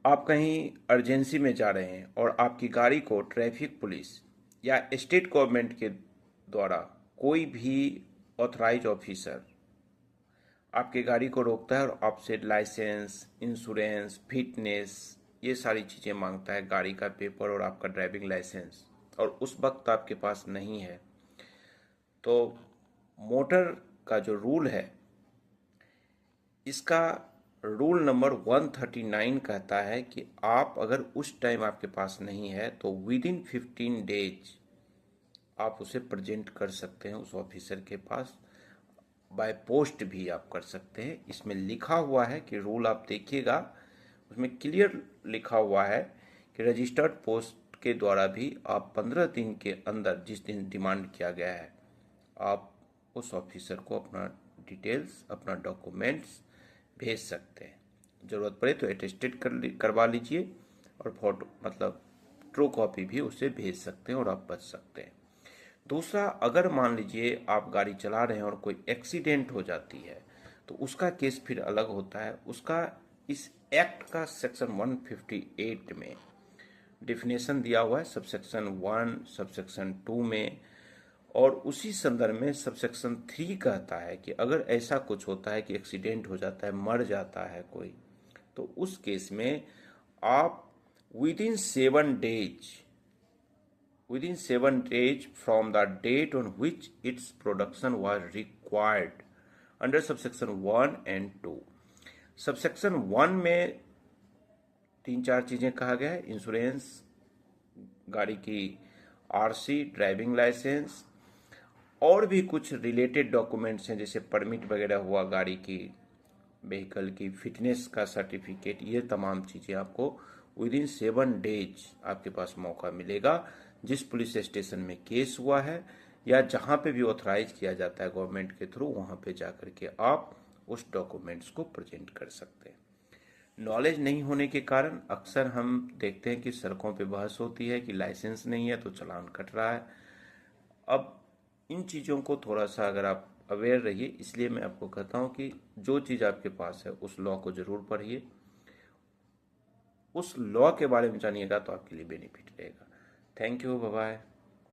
आप कहीं अर्जेंसी में जा रहे हैं और आपकी गाड़ी को ट्रैफिक पुलिस या स्टेट गवर्नमेंट के द्वारा कोई भी ऑथराइज ऑफिसर आपके गाड़ी को रोकता है और आपसे लाइसेंस, इंश्योरेंस, फिटनेस, ये सारी चीज़ें मांगता है, गाड़ी का पेपर और आपका ड्राइविंग लाइसेंस, और उस वक्त आपके पास नहीं है, तो मोटर का जो रूल है, इसका रूल नंबर 139 कहता है कि आप अगर उस टाइम आपके पास नहीं है तो विद इन 15 डेज आप उसे प्रेजेंट कर सकते हैं उस ऑफिसर के पास। बाय पोस्ट भी आप कर सकते हैं। इसमें लिखा हुआ है कि रूल आप देखिएगा, उसमें क्लियर लिखा हुआ है कि रजिस्टर्ड पोस्ट के द्वारा भी आप 15 दिन के अंदर, जिस दिन डिमांड किया गया है, आप उस ऑफिसर को अपना डिटेल्स, अपना डॉक्यूमेंट्स भेज सकते हैं। ज़रूरत पड़े तो अटेस्टेड करवा लीजिए और फोटो मतलब ट्रू कॉपी भी उसे भेज सकते हैं और आप बच सकते हैं। दूसरा, अगर मान लीजिए आप गाड़ी चला रहे हैं और कोई एक्सीडेंट हो जाती है तो उसका केस फिर अलग होता है। उसका इस एक्ट का सेक्शन 158 में डिफिनेशन दिया हुआ है, सबसेक्शन 1 सबसेक्शन 2 में, और उसी संदर्भ में सबसेक्शन 3 कहता है कि अगर ऐसा कुछ होता है कि एक्सीडेंट हो जाता है, मर जाता है कोई, तो उस केस में आप within 7 days from the date on which its production was required under subsection 1 and 2। Subsection 1 में 3-4 चीज़ें कहा गया है: इंश्योरेंस, गाड़ी की आरसी, ड्राइविंग लाइसेंस, और भी कुछ रिलेटेड डॉक्यूमेंट्स हैं जैसे परमिट वगैरह हुआ, गाड़ी की, व्हीकल की फिटनेस का सर्टिफिकेट, ये तमाम चीज़ें आपको विद इन 7 डेज आपके पास मौका मिलेगा। जिस पुलिस स्टेशन में केस हुआ है या जहाँ पे भी ऑथराइज किया जाता है गवर्नमेंट के थ्रू, वहाँ पे जाकर के आप उस डॉक्यूमेंट्स को प्रेजेंट कर सकते हैं। नॉलेज नहीं होने के कारण अक्सर हम देखते हैं कि सड़कों पे बहस होती है कि लाइसेंस नहीं है तो चालान कट रहा है। अब इन चीज़ों को थोड़ा सा अगर आप अवेयर रहिए, इसलिए मैं आपको कहता हूँ कि जो चीज़ आपके पास है उस लॉ को ज़रूर पढ़िए, उस लॉ के बारे में जानिएगा तो आपके लिए बेनिफिट रहेगा। Thank you, bye bye.